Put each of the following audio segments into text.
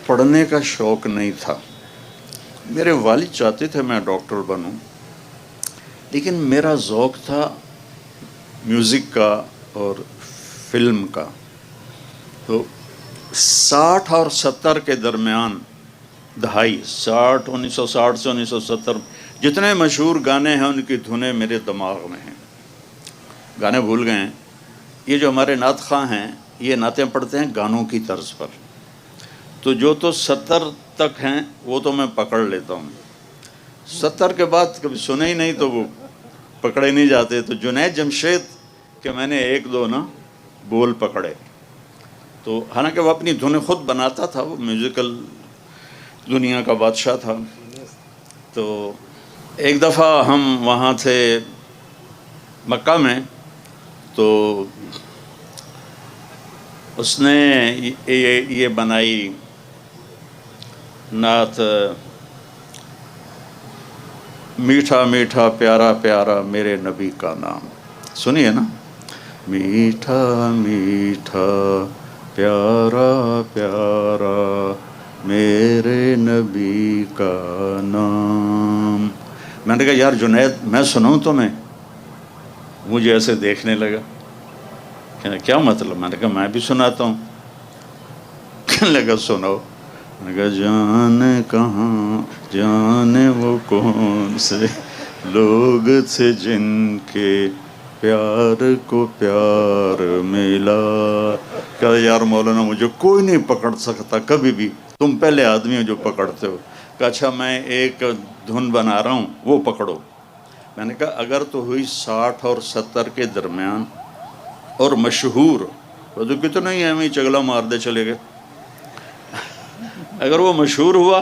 پڑھنے کا شوق نہیں تھا. میرے والد چاہتے تھے میں ڈاکٹر بنوں، لیکن میرا ذوق تھا میوزک کا اور فلم کا. تو 60 اور 70 کے درمیان، دہائی 1960 سے 1970، جتنے مشہور گانے ہیں ان کی دھنیں میرے دماغ میں ہیں. گانے بھول گئے ہیں. یہ جو ہمارے نعت خواں ہیں یہ نعتیں پڑھتے ہیں گانوں کی طرز پر، تو جو تو 70 تک ہیں وہ تو میں پکڑ لیتا ہوں. 70 کے بعد کبھی سنے ہی نہیں تو وہ پکڑے نہیں جاتے. تو جنید جمشید کے میں نے ایک دو نا بول پکڑے. تو حالانکہ وہ اپنی دھنیں خود بناتا تھا، وہ میوزیکل دنیا کا بادشاہ تھا. تو ایک دفعہ ہم وہاں تھے مکہ میں، تو اس نے یہ بنائی نعت، میٹھا میٹھا پیارا پیارا میرے نبی کا نام. سنیے نا، میٹھا میٹھا پیارا پیارا میرے نبی کا نام. میں نے کہا یار جنید میں سناؤں تمہیں؟ مجھے ایسے دیکھنے لگا، کہنے کیا مطلب؟ میں نے کہا میں بھی سناتا ہوں. کہنے لگا سناؤ. میں نے کہا جانے کہاں جانے وہ کون سے لوگ تھے جن کے پیار کو پیار ملا. کہا یار مولانا مجھے کوئی نہیں پکڑ سکتا کبھی بھی، تم پہلے آدمی ہو جو پکڑتے ہو. کہا اچھا میں ایک دھن بنا رہا ہوں وہ پکڑو. میں نے کہا اگر تو ہوئی 60 اور 70 کے درمیان اور مشہور، تو کتنا ہی ہمیں چگلا مار دے چلے گئے. اگر وہ مشہور ہوا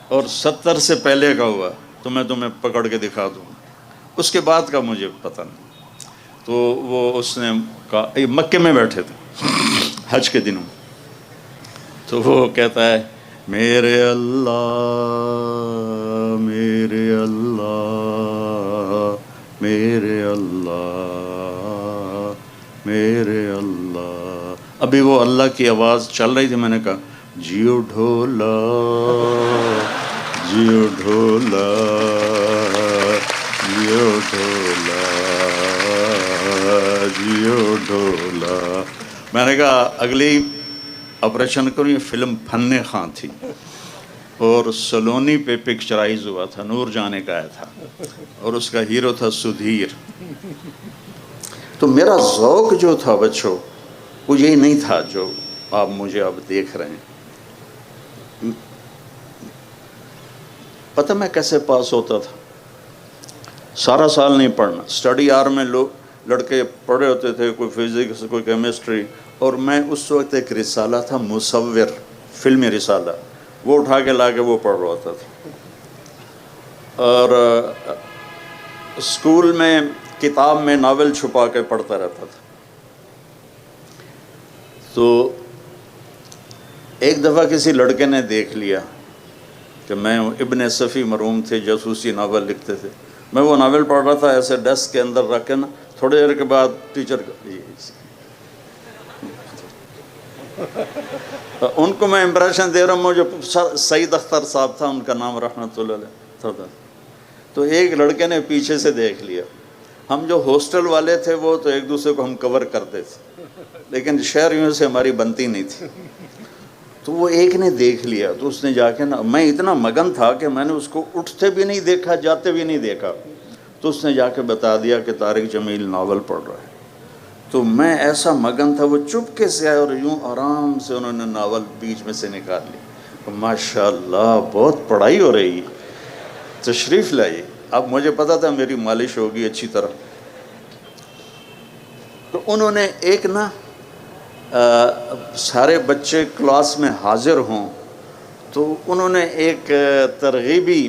اور 70 سے پہلے کا ہوا تو میں تمہیں پکڑ کے دکھا دوں. اس کے بعد کا مجھے پتہ نہیں. تو وہ اس نے کہا، مکے میں بیٹھے تھے حج کے دنوں، تو وہ کہتا ہے میرے اللہ میرے اللہ میرے اللہ میرے اللہ. ابھی وہ اللہ کی آواز چل رہی تھی. میں نے کہا جیو ڈھولا جیو ڈھولا جیو ڈھولا جیو ڈھولا. میں نے کہا اگلی آپریشن کروں. یہ فلم فن خاں تھی اور سلونی پہ پکچرائز ہوا تھا، نور جانے کا آیا تھا اور اس کا ہیرو تھا سدھیر. تو میرا ذوق جو تھا بچوں وہ یہی نہیں تھا جو آپ مجھے اب دیکھ رہے ہیں. پتہ میں کیسے پاس ہوتا تھا؟ سارا سال نہیں پڑھنا. اسٹڈی آر میں لوگ لڑکے پڑھے ہوتے تھے، کوئی فزکس کوئی کیمسٹری، اور میں اس وقت ایک رسالہ تھا مصور، فلمی رسالہ، وہ اٹھا کے لا کے وہ پڑھ رہا ہوتا تھا. اور اسکول میں کتاب میں ناول چھپا کے پڑھتا رہتا تھا. تو ایک دفعہ کسی لڑکے نے دیکھ لیا کہ میں ابن صفی مرحوم تھے، جاسوسی ناول لکھتے تھے. میں وہ ناول پڑھ رہا تھا ایسے ڈیسک کے اندر رکھ کے نا. تھوڑی دیر کے بعد ٹیچر ان کو میں امپریشن دے رہا ہوں. مجھے سعید اختر صاحب تھا ان کا نام رحمۃ اللہ علیہ. تو ایک لڑکے نے پیچھے سے دیکھ لیا. ہم جو ہاسٹل والے تھے وہ تو ایک دوسرے کو ہم کور کرتے تھے، لیکن شہریوں سے ہماری بنتی نہیں تھی. تو وہ ایک نے دیکھ لیا. تو اس نے جا کے نا، میں اتنا مگن تھا کہ میں نے اس کو اٹھتے بھی نہیں دیکھا جاتے بھی نہیں دیکھا. تو اس نے جا کے بتا دیا کہ طارق جمیل ناول پڑھ رہا ہے. تو میں ایسا مگن تھا، وہ چپکے سے آئے اور یوں آرام سے انہوں نے ناول بیچ میں سے نکال لی. ماشاءاللہ بہت پڑھائی ہو رہی، تشریف لائیے. اب مجھے پتا تھا میری مالش ہوگی اچھی طرح. تو انہوں نے ایک نا سارے بچے کلاس میں حاضر ہوں تو انہوں نے ایک ترغیبی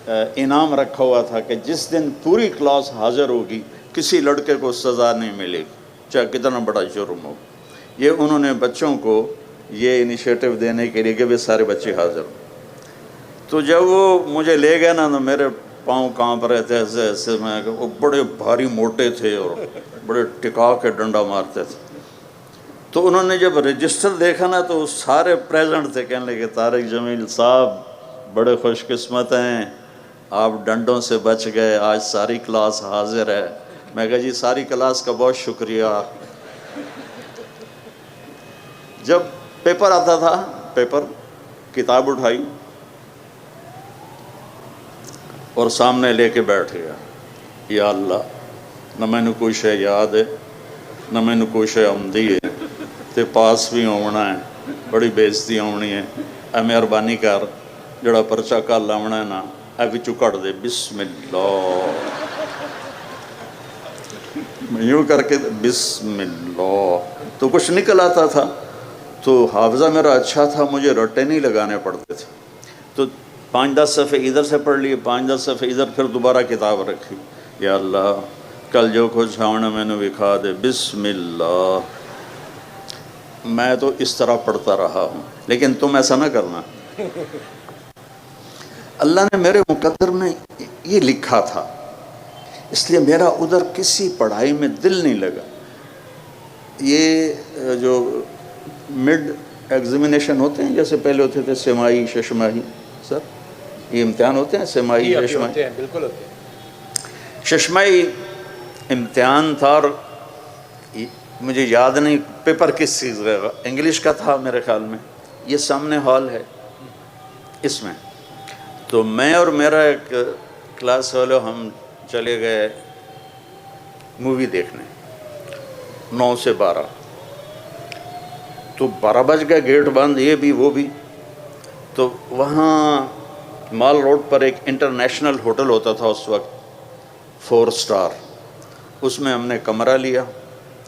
انعام رکھا ہوا تھا کہ جس دن پوری کلاس حاضر ہوگی کسی لڑکے کو سزا نہیں ملے گی، چاہے کتنا بڑا جرم ہو. یہ انہوں نے بچوں کو یہ انیشیٹو دینے کے لیے کہ وہ سارے بچے حاضر ہوں. تو جب وہ مجھے لے گئے نا تو میرے پاؤں کانپ رہے تھے ایسے ایسے. میں وہ بڑے بھاری موٹے تھے اور بڑے ٹکا کے ڈنڈا مارتے تھے. تو انہوں نے جب رجسٹر دیکھا نا تو سارے پریزنٹ تھے، کہنے لگے طارق جمیل صاحب بڑے خوش قسمت ہیں، آپ ڈنڈوں سے بچ گئے، آج ساری کلاس حاضر ہے۔ میں کہا جی ساری کلاس کا بہت شکریہ۔ جب پیپر آتا تھا، پیپر کتاب اٹھائی اور سامنے لے کے بیٹھ گیا، یا اللہ نہ میں نے کوئی شے یاد ہے نہ میں نے کوئی شے آمدی ہے تے پاس بھی ہونا ہے، بڑی بےزتی ہونی ہے، اے مہربانی کر جڑا پرچہ کل آونا ہے نا اے وچوں کٹ دے، بسم اللہ، یوں کر کے بسم اللہ، تو کچھ نکل آتا تھا۔ تو حافظہ میرا اچھا تھا، مجھے رٹے نہیں لگانے پڑتے تھے، تو 5-10 صفحے ادھر سے پڑھ لیے، 5-10 صفحے ادھر، پھر دوبارہ کتاب رکھی، یا اللہ کل جو کچھ آنا میں نے دکھا دے، بسم اللہ۔ میں تو اس طرح پڑھتا رہا ہوں، لیکن تم ایسا نہ کرنا۔ اللہ نے میرے مقدر میں یہ لکھا تھا، اس لیے میرا ادھر کسی پڑھائی میں دل نہیں لگا۔ یہ جو مڈ ایگزامینیشن ہوتے ہیں، جیسے پہلے ہوتے تھے سمائی ششماہی، سر یہ امتحان ہوتے ہیں سمائی ششماہی، بالکل ہوتے ہیں۔ ششمائی امتحان تھا، اور مجھے یاد نہیں پیپر کس چیز کا، انگلش کا تھا میرے خیال میں۔ یہ سامنے ہال ہے، اس میں تو میں اور میرا ایک کلاس والو ہم چلے گئے مووی دیکھنے 9 سے 12، تو 12 بج گئے، گیٹ بند، یہ بھی وہ بھی۔ تو وہاں مال روڈ پر ایک انٹرنیشنل ہوٹل ہوتا تھا اس وقت، 4 سٹار، اس میں ہم نے کمرہ لیا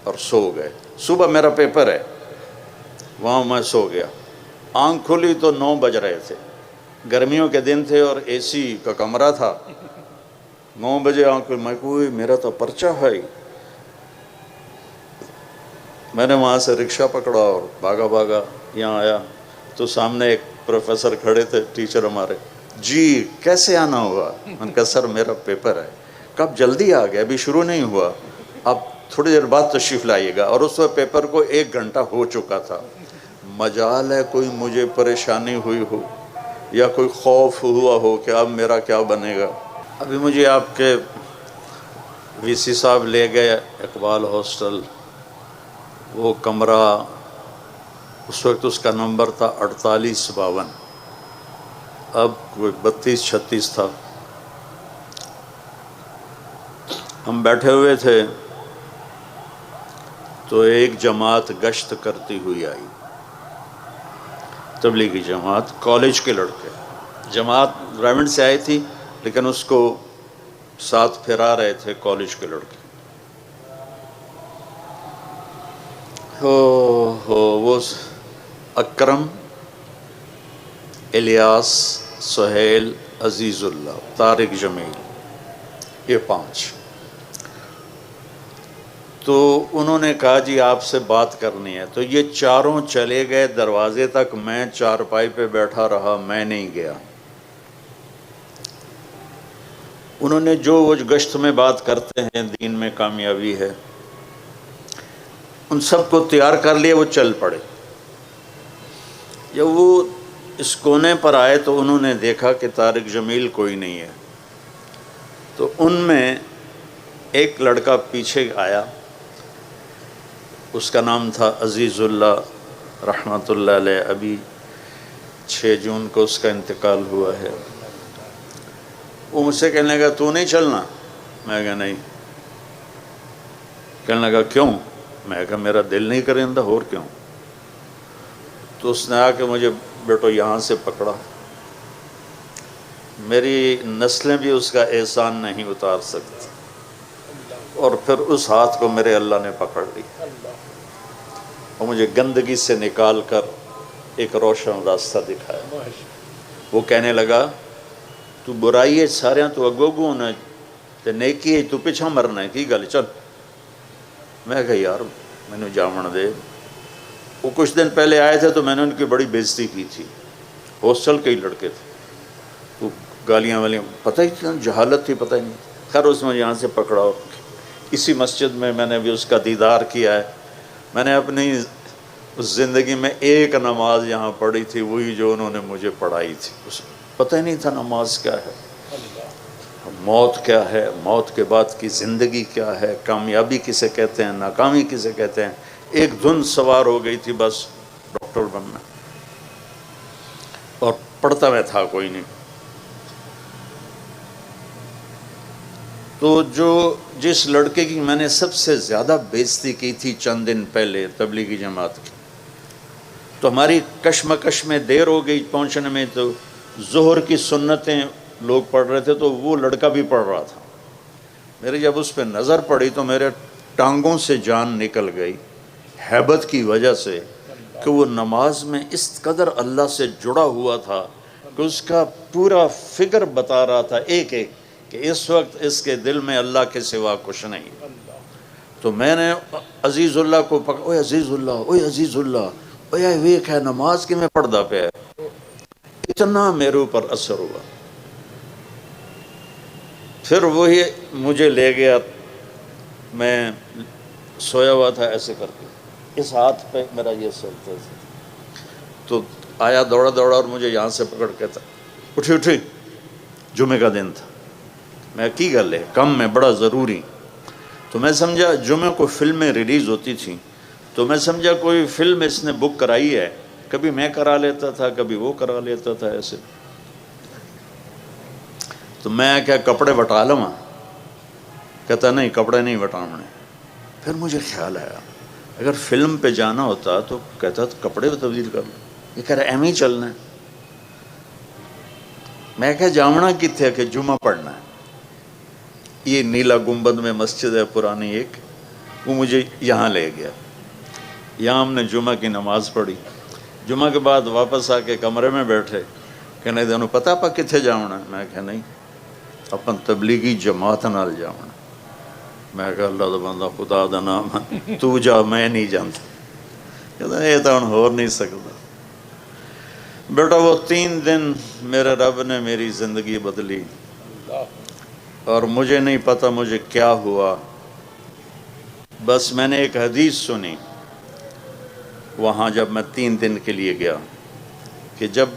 اور سو گئے۔ صبح میرا پیپر ہے، وہاں میں سو گیا، آنکھ کھلی تو 9 بج رہے تھے، گرمیوں کے دن تھے اور اے سی کا کمرہ تھا۔ 9 بجے آنکھ کھلی، میں کوئی میرا تو پرچہ ہے۔ میں نے وہاں سے رکشہ پکڑا اور بھاگا بھاگا یہاں آیا، تو سامنے ایک پروفیسر کھڑے تھے، ٹیچر ہمارے، جی کیسے آنا ہوا؟ میں نے کہا سر میرا پیپر ہے۔ کب جلدی آ گیا، ابھی شروع نہیں ہوا، اب تھوڑی دیر بعد تشریف لائیے گا۔ اور اس وقت پیپر کو 1 گھنٹہ ہو چکا تھا۔ مجال ہے کوئی مجھے پریشانی ہوئی ہو یا کوئی خوف ہوا ہو کہ اب میرا کیا بنے گا۔ ابھی مجھے آپ کے وی سی صاحب لے گئے اقبال ہاسٹل، وہ کمرہ اس وقت اس کا نمبر تھا 4852، اب کوئی 32-36 تھا۔ ہم بیٹھے ہوئے تھے تو ایک جماعت گشت کرتی ہوئی آئی، تبلیغی جماعت، کالج کے لڑکے۔ جماعت ریونڈ سے آئی تھی لیکن اس کو ساتھ پھرا رہے تھے کالج کے لڑکے۔ وہ اکرم، الیاس، سہیل، عزیز اللہ، طارق جمیل، یہ 5۔ تو انہوں نے کہا جی آپ سے بات کرنی ہے، تو یہ چاروں چلے گئے دروازے تک، میں چارپائی پہ بیٹھا رہا، میں نہیں گیا۔ انہوں نے جو وہ گشت میں بات کرتے ہیں دین میں کامیابی ہے، ان سب کو تیار کر لیا، وہ چل پڑے۔ جب وہ اس کونے پر آئے تو انہوں نے دیکھا کہ طارق جمیل کوئی نہیں ہے، تو ان میں ایک لڑکا پیچھے آیا، اس کا نام تھا عزیز اللہ رحمۃ اللہ علیہ، ابھی 6 جون کو اس کا انتقال ہوا ہے۔ وہ مجھ سے کہنے لگا تو نہیں چلنا؟ میں کہا نہیں۔ کہنے لگا کیوں؟ میں کہا میرا دل نہیں کرندہ، اور کیوں؟ تو اس نے آ کے مجھے بیٹو یہاں سے پکڑا، میری نسلیں بھی اس کا احسان نہیں اتار سکتی، اور پھر اس ہاتھ کو میرے اللہ نے پکڑ لی اور مجھے گندگی سے نکال کر ایک روشن راستہ دکھایا۔ وہ کہنے لگا تو برائی ہے سارے تو اگوگو ہونا ہے، تے نیکی ہے تو پیچھا مرنا ہے، کی گل چل۔ میں کہا یار میں نے جامن دے۔ وہ کچھ دن پہلے آئے تھے تو میں نے ان کی بڑی بےزتی کی تھی، ہاسٹل کے ہی لڑکے تھے، وہ گالیاں والیاں، پتہ ہی تھی، جہالت تھی، پتہ ہی نہیں۔ خیر اس میں یہاں سے پکڑا، اسی مسجد میں نے بھی اس کا دیدار کیا ہے۔ میں نے اپنی زندگی میں ایک نماز یہاں پڑھی تھی، وہی جو انہوں نے مجھے پڑھائی تھی. پتہ ہی نہیں تھا نماز کیا ہے، موت کیا ہے، موت کے بعد کی زندگی کیا ہے، کامیابی کسے کہتے ہیں، ناکامی کسے کہتے ہیں. ایک دھن سوار ہو گئی تھی بس ڈاکٹر بننا، اور پڑھتا میں تھا کوئی نہیں. تو جس لڑکے کی میں نے سب سے زیادہ بےزتی کی تھی چند دن پہلے تبلیغی جماعت کی، تو ہماری کشمکش میں دیر ہو گئی پہنچنے میں، تو ظہر کی سنتیں لوگ پڑھ رہے تھے تو وہ لڑکا بھی پڑھ رہا تھا. میری جب اس پہ نظر پڑی تو میرے ٹانگوں سے جان نکل گئی ہیبت کی وجہ سے، کہ وہ نماز میں اس قدر اللہ سے جڑا ہوا تھا کہ اس کا پورا فکر بتا رہا تھا ایک ایک کہ اس وقت اس کے دل میں اللہ کے سوا کچھ نہیں. تو میں نے عزیز اللہ کو پکڑا، اوے عزیز اللہ، اوے عزیز اللہ، اوے ویک ہے نماز کی میں پڑھدا پیا. اتنا میرے اوپر اثر ہوا. پھر وہی مجھے لے گیا، میں سویا ہوا تھا ایسے کر کے، اس ہاتھ پہ میرا یہ سلتا تھا، تو آیا دوڑا دوڑا اور مجھے یہاں سے پکڑ کے تھا، اٹھی اٹھی. جمعے کا دن تھا، میں کی گل ہے کم میں بڑا ضروری. تو میں سمجھا جمعے کو فلمیں ریلیز ہوتی تھیں، تو میں سمجھا کوئی فلم اس نے بک کرائی ہے. کبھی میں کرا لیتا تھا، کبھی وہ کرا لیتا تھا ایسے. تو میں کیا کپڑے بٹا لوں؟ کہتا نہیں کپڑے نہیں بٹانے. پھر مجھے خیال آیا اگر فلم پہ جانا ہوتا تو کہتا تو کپڑے تبدیل کر لو. یہ کہہ رہا ایم ہی چلنا ہے. میں کہا جامنا کتنے کہ جمعہ پڑھنا ہے. یہ نیلا گنبد میں مسجد ہے پرانی ایک، وہ مجھے یہاں لے گیا. یہاں ہم نے جمعہ کی نماز پڑھی. جمعہ کے بعد واپس آ کے کمرے میں بیٹھے، کہنے دونوں پتہ پا کتنے جاؤنا. میں کہا نہیں، اپن تبلیغی جماعت نال جاؤنا. میں کہا اللہ دا بندہ خدا دا نام تو جا، میں نہیں جانتا. کہتا یہ تو ہن ہو نہیں سکتا. بیٹا وہ 3 دن میرے رب نے میری زندگی بدلی، اور مجھے نہیں پتہ مجھے کیا ہوا. بس میں نے ایک حدیث سنی وہاں جب میں 3 دن کے لیے گیا، کہ جب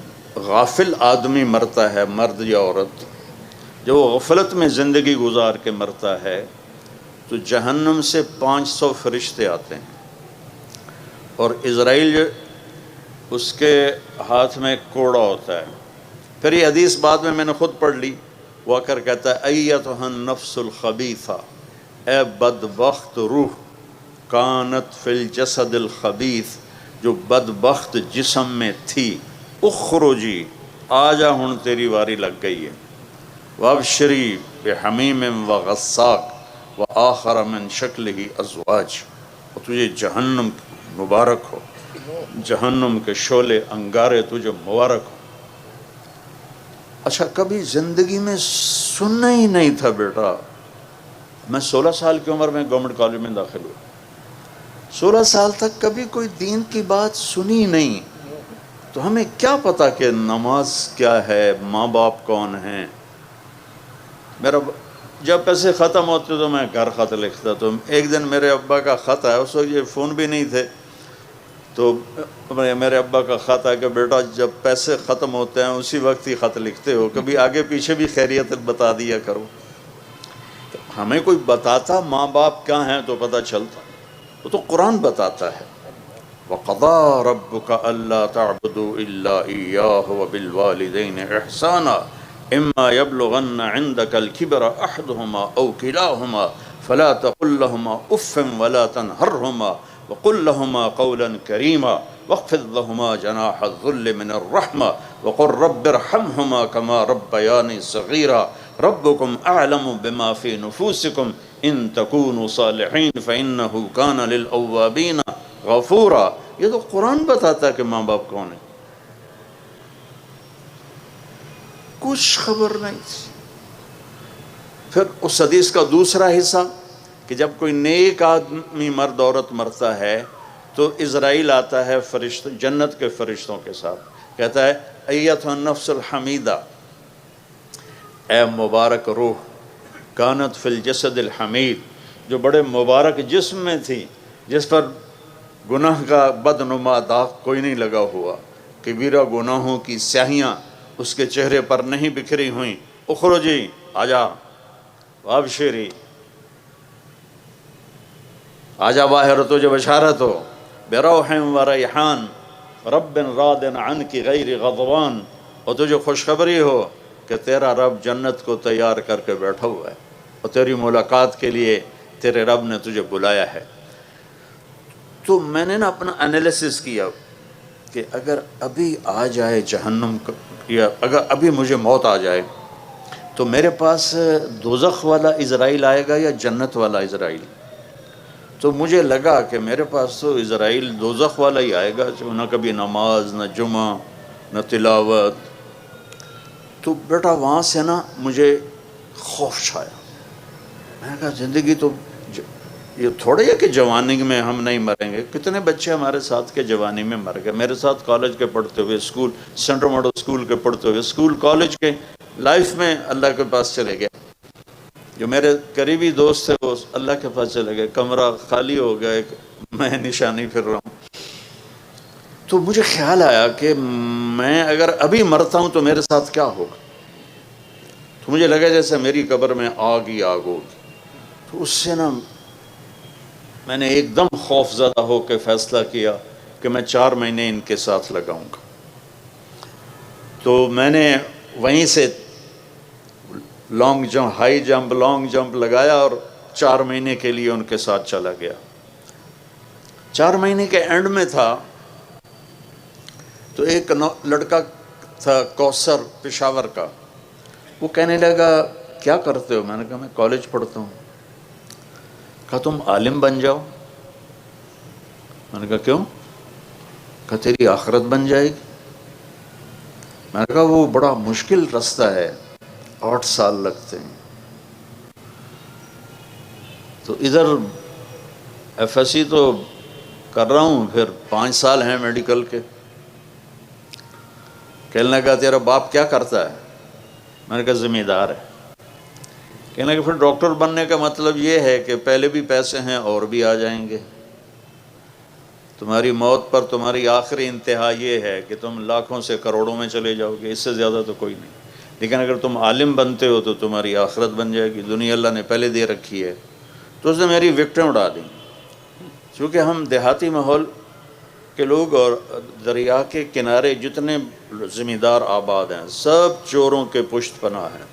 غافل آدمی مرتا ہے، مرد یا عورت، جب وہ غفلت میں زندگی گزار کے مرتا ہے، تو جہنم سے 500 فرشتے آتے ہیں، اور اسرائیل اس کے ہاتھ میں کوڑا ہوتا ہے. پھر یہ حدیث بعد میں نے خود پڑھ لی. وہ کر کہتا ہے ایتھا النفس الخبیثہ، اے بدبخت روح، کانت فی الجسد الخبیث، جو بدبخت جسم میں تھی، اخرجی، آجا ہن تیری واری لگ گئی ہے. وابشری بحمیم وغساق وآخر من شکلہ ازواج، اور تجھے جہنم مبارک ہو، جہنم کے شعلے انگارے تجھے مبارک ہو. اچھا کبھی زندگی میں سننا ہی نہیں تھا بیٹا. میں 16 سال کی عمر میں گورنمنٹ کالج میں داخل ہوا. 16 سال تک کبھی کوئی دین کی بات سنی نہیں. تو ہمیں کیا پتا کہ نماز کیا ہے، ماں باپ کون ہیں. میرا جب پیسے ختم ہوتے تو میں گھر خط لکھتا. تو ایک دن میرے ابا کا خط آیا، اس وقت یہ فون بھی نہیں تھے، تو میرے ابا کا خط آیا کہ بیٹا جب پیسے ختم ہوتے ہیں اسی وقت ہی خط لکھتے ہو، کبھی آگے پیچھے بھی خیریت بتا دیا کرو. ہمیں کوئی بتاتا ماں باپ کیا ہیں تو پتہ چلتا. وہ تو قرآن بتاتا ہے، وَقَضَىٰ رَبُّكَ أَلَّا تَعْبُدُوا إِلَّا إِيَّاهُ وَبِالْوَالِدَيْنِ إِحْسَانًا إِمَّا يَبْلُغَنَّ عِندَكَ الْكِبَرَ أَحَدُهُمَا أَوْ كِلَاهُمَا فَلَا تَقُل لَّهُمَا أُفٍّ وَلَا تَنْهَرْهُمَا وَقُل لَّهُمَا قَوْلًا كَرِيمًا وَاخْفِضْ لَهُمَا جَنَاحَ الذُّلِّ مِنَ الرَّحْمَةِ وَقُل رَّبِّ ارْحَمْهُمَا كَمَا رَبَّيَانِي صَغِيرًا رَبُّكُمْ أَعْلَمُ بِمَا فِي نُفُوسِكُمْ إِن تَكُونُوا صَالِحِينَ فَإِنَّهُ كَانَ لِلْأَوَّابِينَ غَفُورًا. یہ تو قرآن بتاتا ہے کہ ماں باپ کون ہیں. کچھ خبر نہیں تھی. پھر اس حدیث کا دوسرا حصہ کہ جب کوئی نیک آدمی مرد عورت مرتا ہے تو اسرائیل آتا ہے فرشتوں، جنت کے فرشتوں کے ساتھ، کہتا ہے ایتھا النفس الحمیدہ، اے مبارک روح، کانت فی الجسد الحمید، جو بڑے مبارک جسم میں تھی، جس پر گناہ کا بدنما داغ کوئی نہیں لگا ہوا، کبیرہ گناہوں کی سیاہیاں اس کے چہرے پر نہیں بکھری ہوئیں۔ اخرجی، آجا وابشری، آجا باہر، تجھے بشارت ہو، بروح و ریحان رب راد عنک غیر غضبان، اور تجھے خوشخبری ہو کہ تیرا رب جنت کو تیار کر کے بیٹھا ہوا ہے اور تیری ملاقات کے لیے تیرے رب نے تجھے بلایا ہے۔ تو میں نے نا اپنا انالیسس کیا کہ اگر ابھی آ جائے جہنم یا اگر ابھی مجھے موت آ جائے تو میرے پاس دوزخ والا عزرائیل آئے گا یا جنت والا عزرائیل؟ تو مجھے لگا کہ میرے پاس تو عزرائیل دوزخ والا ہی آئے گا، جو نہ کبھی نماز، نہ جمعہ، نہ تلاوت۔ تو بیٹا وہاں سے نا مجھے خوف چھایا۔ میں نے کہا زندگی تو یہ تھوڑے ہے کہ جوانی میں ہم نہیں مریں گے، کتنے بچے ہمارے ساتھ کے جوانی میں مر گئے، میرے ساتھ کالج کے پڑھتے ہوئے، اسکول سینٹرل ماڈل اسکول کے پڑھتے ہوئے، اسکول کالج کے لائف میں اللہ کے پاس چلے گئے۔ جو میرے قریبی دوست تھے وہ اللہ کے پاس چلے گئے، کمرہ خالی ہو گیا، میں نشانی پھر رہا ہوں۔ تو مجھے خیال آیا کہ میں اگر ابھی مرتا ہوں تو میرے ساتھ کیا ہوگا؟ تو مجھے لگا جیسے میری قبر میں آگ ہی آگ ہوگی۔ تو اس سے نا میں نے ایک دم خوف زدہ ہو کے فیصلہ کیا کہ میں 4 مہینے ان کے ساتھ لگاؤں گا۔ تو میں نے وہیں سے long jump, high jump, long jump لگایا اور 4 مہینے کے لیے ان کے ساتھ چلا گیا۔ 4 مہینے کے اینڈ میں تھا تو ایک لڑکا تھا کوثر، پشاور کا، وہ کہنے لگا کیا کرتے ہو؟ میں نے کہا میں کالج پڑھتا ہوں۔ کہا تم عالم بن جاؤ۔ میں نے کہا کیوں؟ کہا تیری آخرت بن جائے گی۔ میں نے کہا وہ بڑا مشکل رستہ ہے، 8 سال لگتے ہیں۔ تو ادھر ایف ایس سی تو کر رہا ہوں، پھر 5 سال ہیں میڈیکل کے۔ کہنے لگا تیرا باپ کیا کرتا ہے؟ میں نے کہا ذمہ دار ہے۔ کہنے لگا پھر ڈاکٹر بننے کا مطلب یہ ہے کہ پہلے بھی پیسے ہیں اور بھی آ جائیں گے، تمہاری موت پر تمہاری آخری انتہا یہ ہے کہ تم لاکھوں سے کروڑوں میں چلے جاؤ گے، اس سے زیادہ تو کوئی نہیں، لیکن اگر تم عالم بنتے ہو تو تمہاری آخرت بن جائے گی، دنیا اللہ نے پہلے دے رکھی ہے۔ تو اس نے میری وکٹیں اڑا دیں، چونکہ ہم دیہاتی ماحول کے لوگ اور دریا کے کنارے جتنے ذمہ دار آباد ہیں سب چوروں کے پشت پناہ ہیں۔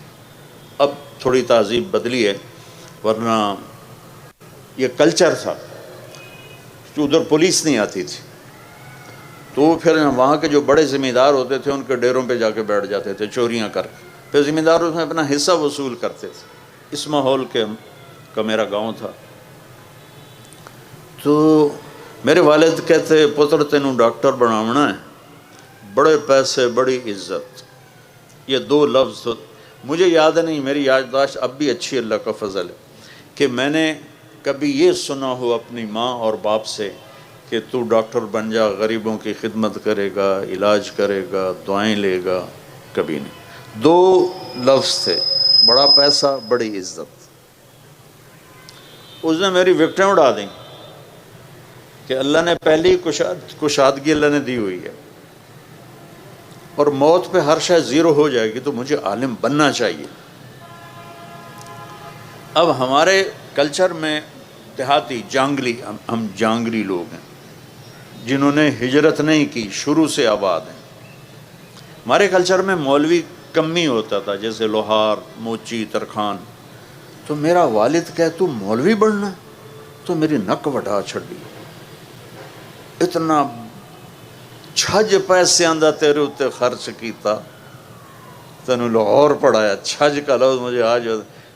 اب تھوڑی تہذیب بدلی ہے، ورنہ یہ کلچر تھا کہ ادھر پولیس نہیں آتی تھی، تو پھر وہاں کے جو بڑے ذمہ دار ہوتے تھے ان کے ڈیروں پہ جا کے بیٹھ جاتے تھے چوریاں کر کے، پھر ذمہ دار اس میں اپنا حصہ وصول کرتے تھے۔ اس ماحول کا میرا گاؤں تھا۔ تو میرے والد کہتے پتر تینوں ڈاکٹر بناونا ہے، بڑے پیسے بڑی عزت، یہ 2 لفظ مجھے یاد نہیں، میری یادداشت اب بھی اچھی، اللہ کا فضل ہے، کہ میں نے کبھی یہ سنا ہو اپنی ماں اور باپ سے کہ تو ڈاکٹر بن جا، غریبوں کی خدمت کرے گا، علاج کرے گا، دعائیں لے گا، کبھی نہیں۔ 2 لفظ تھے، بڑا پیسہ بڑی عزت۔ اس نے میری وکٹیں اڑا دیں کہ اللہ نے پہلی کشادگی اللہ نے دی ہوئی ہے، اور موت پہ ہر شے زیرو ہو جائے گی، تو مجھے عالم بننا چاہیے۔ اب ہمارے کلچر میں دیہاتی جانگلی، ہم جانگلی لوگ ہیں جنہوں نے ہجرت نہیں کی، شروع سے آباد ہیں۔ ہمارے کلچر میں مولوی کم ہی ہوتا تھا، جیسے لوہار، موچی، ترخان۔ تو میرا والد کہے تو مولوی بننا ہے؟ تو میری نک وڈا چھڑی، اتنا چھج پیسے آندہ تیرے اتے خرچ کیتا، تینوں لاہور پڑھایا۔ چھج کا لفظ مجھے آج،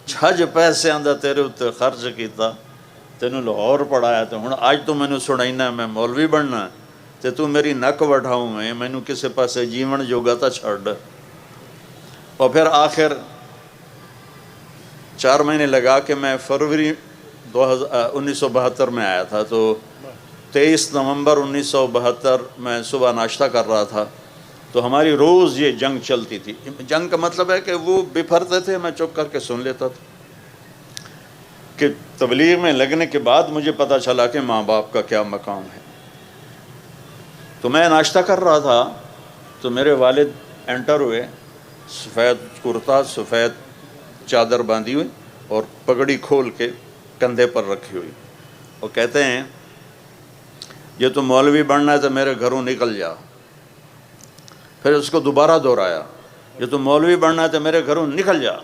چھج پیسے آندہ تیرے اتے خرچ کیتا، تینوں لاہور پڑھایا، تو ہن آج تو مینوں سنائینا میں مولوی بننا ہے، تے تو میری نک وڈھاؤں میں، مینوں کسے پاسے جیون جوگا تا چھڑ۔ اور پھر آخر 4 مہینے لگا کے میں فروری 1972 میں آیا تھا، تو 23 نومبر 1972 میں صبح ناشتہ کر رہا تھا، تو ہماری روز یہ جنگ چلتی تھی۔ جنگ کا مطلب ہے کہ وہ بپھرتے تھے، میں چپ کر کے سن لیتا تھا۔ کہ تبلیغ میں لگنے کے بعد مجھے پتہ چلا کہ ماں باپ کا کیا مقام ہے۔ تو میں ناشتہ کر رہا تھا تو میرے والد انٹر ہوئے، سفید کرتا، سفید چادر باندھی ہوئی اور پگڑی کھول کے کندھے پر رکھی ہوئی، وہ کہتے ہیں یہ تو مولوی بننا ہے تو میرے گھروں نکل جا۔ پھر اس کو دوبارہ دہرایا، یہ تو مولوی بننا ہے تو میرے گھروں نکل جا۔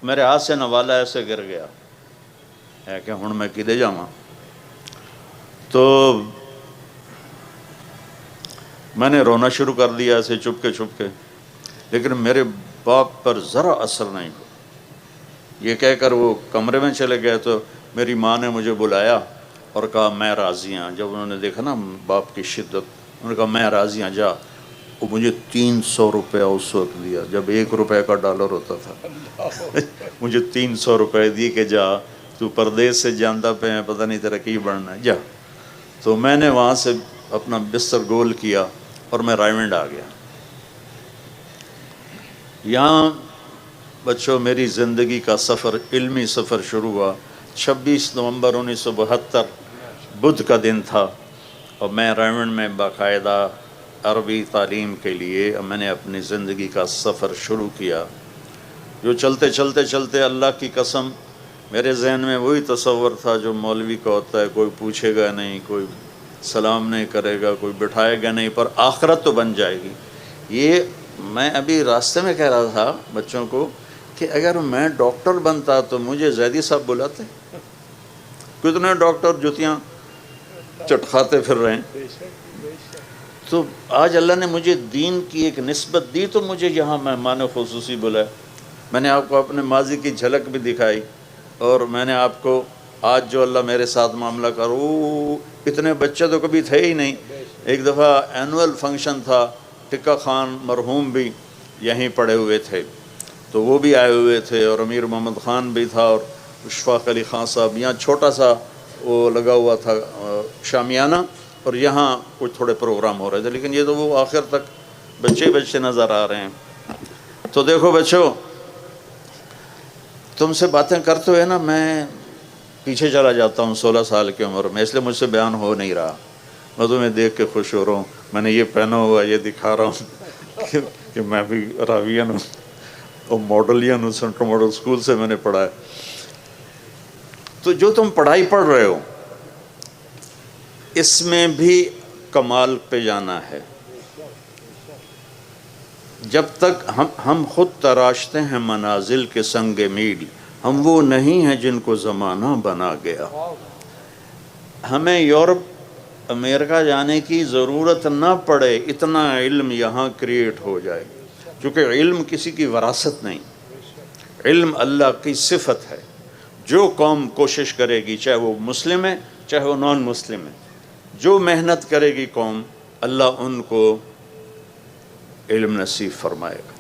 میرے ہاتھ سے نوالا ایسے گر گیا ہے کہ ہن میں کدے جاواں۔ تو میں نے رونا شروع کر دیا ایسے چھپ کے، لیکن میرے باپ پر ذرا اثر نہیں ہوا۔ یہ کہہ کر وہ کمرے میں چلے گئے تو میری ماں نے مجھے بلایا اور کہا میں راضی ہوں۔ جب انہوں نے دیکھا نا باپ کی شدت، انہوں نے کہا میں راضی ہوں، جا۔ وہ مجھے 300 روپیہ اس وقت دیا جب 1 روپے کا ڈالر ہوتا تھا۔ مجھے 300 روپے دی کہ جا تو پردیس سے جانتا پہ ہے، پتہ نہیں تیرا کی بڑھنا ہے، جا۔ تو میں نے وہاں سے اپنا بستر گول کیا اور میں رائمنڈ آ گیا۔ یہاں بچوں میری زندگی کا سفر، علمی سفر شروع ہوا۔ 26 نومبر 1972 بدھ کا دن تھا اور میں رائمنڈ میں باقاعدہ عربی تعلیم کے لیے میں نے اپنی زندگی کا سفر شروع کیا، جو چلتے اللہ کی قسم میرے ذہن میں وہی تصور تھا جو مولوی کا ہوتا ہے، کوئی پوچھے گا نہیں، کوئی سلام نہیں کرے گا، کوئی بٹھائے گا نہیں، پر آخرت تو بن جائے گی۔ یہ میں ابھی راستے میں کہہ رہا تھا بچوں کو کہ اگر میں ڈاکٹر بنتا تو مجھے زیدی صاحب بلاتے، کتنے ڈاکٹر جوتیاں چٹکھاتے پھر رہے ہیں۔ تو آج اللہ نے مجھے دین کی ایک نسبت دی تو مجھے یہاں مہمان خصوصی بلایا۔ میں نے آپ کو اپنے ماضی کی جھلک بھی دکھائی اور میں نے آپ کو آج جو اللہ میرے ساتھ معاملہ کرو، اتنے بچے تو کبھی تھے ہی نہیں۔ ایک دفعہ اینول فنکشن تھا، ٹکا خان مرحوم بھی یہیں پڑے ہوئے تھے تو وہ بھی آئے ہوئے تھے، اور امیر محمد خان بھی تھا، اور اشفاق علی خان صاحب۔ یہاں چھوٹا سا وہ لگا ہوا تھا شامیانہ، اور یہاں کچھ تھوڑے پروگرام ہو رہے تھے، لیکن یہ تو وہ آخر تک بچے نظر آ رہے ہیں۔ تو دیکھو بچوں، تم سے باتیں کرتے ہوئے نا میں پیچھے چلا جاتا ہوں 16 سال کی عمر میں، اس لیے مجھ سے بیان ہو نہیں رہا۔ میں تمہیں دیکھ کے خوش ہو رہا ہوں، میں نے یہ پہنا ہوا، یہ دکھا رہا ہوں کہ میں بھی راویین ہوں اور ماڈلین ہوں، سینٹرل ماڈل اسکول سے میں نے پڑھا ہے۔ تو جو تم پڑھائی پڑھ رہے ہو اس میں بھی کمال پہ جانا ہے۔ جب تک ہم خود تراشتے ہیں منازل کے سنگ میل، ہم وہ نہیں ہیں جن کو زمانہ بنا گیا۔ ہمیں یورپ امریکہ جانے کی ضرورت نہ پڑے، اتنا علم یہاں کریٹ ہو جائے، کیونکہ علم کسی کی وراثت نہیں، علم اللہ کی صفت ہے۔ جو قوم کوشش کرے گی، چاہے وہ مسلم ہے چاہے وہ نان مسلم ہے، جو محنت کرے گی قوم، اللہ ان کو علم نصیب فرمائے گا۔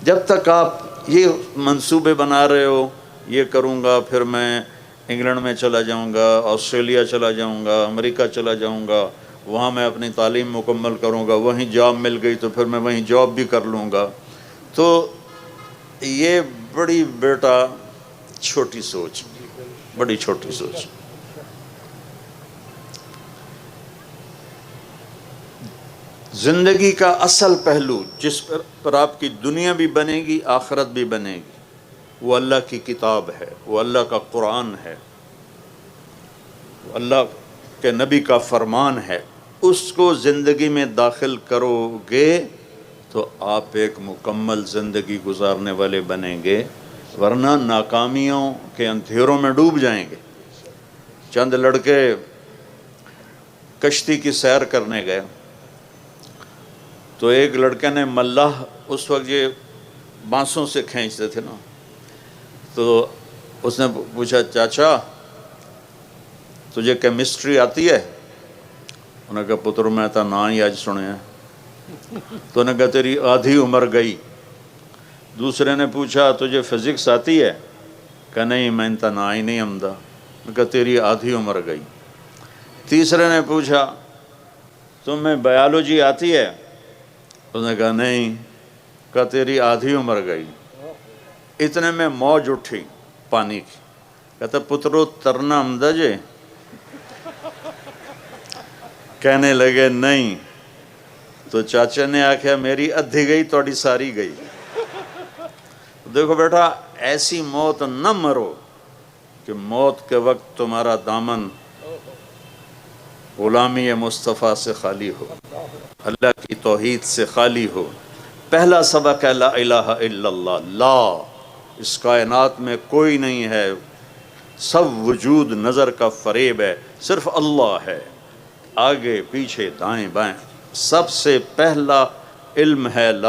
جب تک آپ یہ منصوبے بنا رہے ہو، یہ کروں گا پھر میں انگلینڈ میں چلا جاؤں گا، آسٹریلیا چلا جاؤں گا، امریکہ چلا جاؤں گا، وہاں میں اپنی تعلیم مکمل کروں گا، وہیں جاب مل گئی تو پھر میں وہیں جاب بھی کر لوں گا، تو یہ بڑی بیٹا چھوٹی سوچ، بڑی چھوٹی سوچ۔ زندگی کا اصل پہلو جس پر آپ کی دنیا بھی بنے گی، آخرت بھی بنے گی، وہ اللہ کی کتاب ہے، وہ اللہ کا قرآن ہے، وہ اللہ کے نبی کا فرمان ہے۔ اس کو زندگی میں داخل کرو گے تو آپ ایک مکمل زندگی گزارنے والے بنیں گے، ورنہ ناکامیوں کے اندھیروں میں ڈوب جائیں گے۔ چند لڑکے کشتی کی سیر کرنے گئے تو ایک لڑکے نے ملاح، اس وقت یہ بانسوں سے کھینچتے تھے نا، تو اس نے پوچھا چاچا تجھے کیمسٹری آتی ہے؟ انہوں نے کہا پتر میں تو نہ ہی آج سنے ہیں۔ تو انہوں نے کہا تیری آدھی عمر گئی۔ دوسرے نے پوچھا تجھے فزکس آتی ہے؟ کہا نہیں میں تو نہ ہی نہیں آمدہ۔ انہوں نے کہا تیری آدھی عمر گئی۔ تیسرے نے پوچھا تمہیں بایولوجی آتی ہے؟ اس نے کہا نہیں۔ کہا تیری آدھی عمر گئی۔ اتنے میں موج اٹھی پانی کی، کہتا پترو ترنا آمدہ جے؟ کہنے لگے نہیں، تو چاچا نے آخیا میری ادھی گئی تھوڑی ساری گئی. دیکھو بیٹا ایسی موت نہ مرو کہ موت کے وقت تمہارا دامن غلامی مصطفیٰ سے خالی ہو، اللہ کی توحید سے خالی ہو. پہلا سبق ہے لا الہ الا اللہ. لا، اس کائنات میں کوئی نہیں ہے، سب وجود نظر کا فریب ہے، صرف اللہ ہے. آگے پیچھے دائیں بائیں سب سے پہلا علم ہے لا